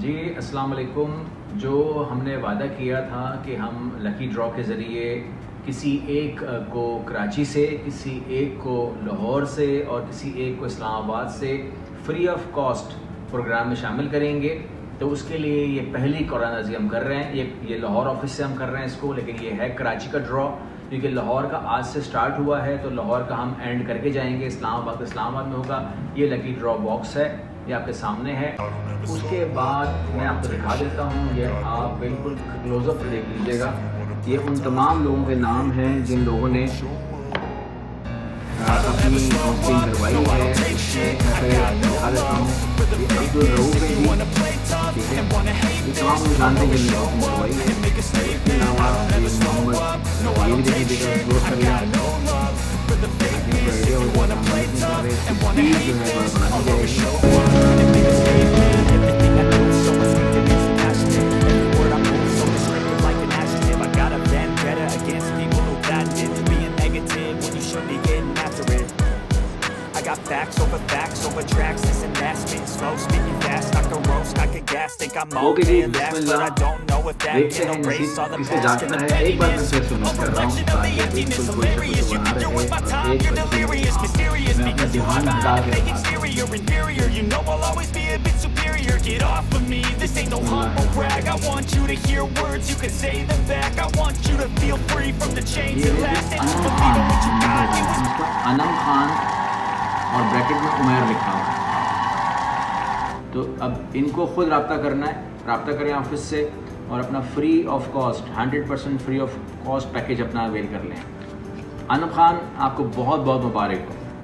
जी अस्सलाम वालेकुम। जो हमने वादा किया था कि हम लकी ड्रॉ के ज़रिए किसी एक को कराची से, किसी एक को लाहौर से और किसी एक को इस्लामाबाद से फ्री ऑफ कॉस्ट प्रोग्राम में शामिल करेंगे, तो उसके लिए ये पहली कुरानजी हम कर रहे हैं। ये लाहौर ऑफिस से हम कर रहे हैं इसको, लेकिन ये है कराची का ड्रॉ, क्योंकि लाहौर का आज से स्टार्ट हुआ है तो लाहौर का हम एंड करके जाएंगे। इस्लामाबाद में होगा। ये लकी ड्रॉ बॉक्स है, ये आपके सामने है। उसके बाद मैं आपको दिखा देता हूँ, ये आप बिल्कुल क्लोजअप देख लीजिएगा। ये उन तमाम लोगों के नाम हैं जिन लोगों ने अपनी काउंसलिंग करवाई है। मैं दिखा देता हूँ, ये अब्दुल रऊफ है जी, ठीक है। ये तमाम लोग जानते हैं जिन लोगों ने करवाई है। इसके अलावा मोहम्मद, ये भी देखिएगा क्लोज कर लिया। आइडिया हो got facts over tracks, listen, that's me. Slow speaking fast, I can roast, I can gas. Think I'm more than that, but I don't know if that can erase all the past and the pain. Reflection of the emptiness, hilarious. You can do with my time, you're delirious, mysterious, because you hide behind a fake exterior, inferior. You know I'll always be a bit superior. Get off of me, this ain't no humble brag. I want you to hear words, you can say them back. I want you to feel free from the chains that last, and you believe in what you got. You was Anam Khan और bracket में उमैर लिखा हुआ है। तो अब इनको खुद रब्ता करना है, रब्ता करें ऑफिस से और अपना free of cost 100% free of cost package अपना अवेल कर लें। अनम खान, आपको बहुत बहुत मुबारक हो।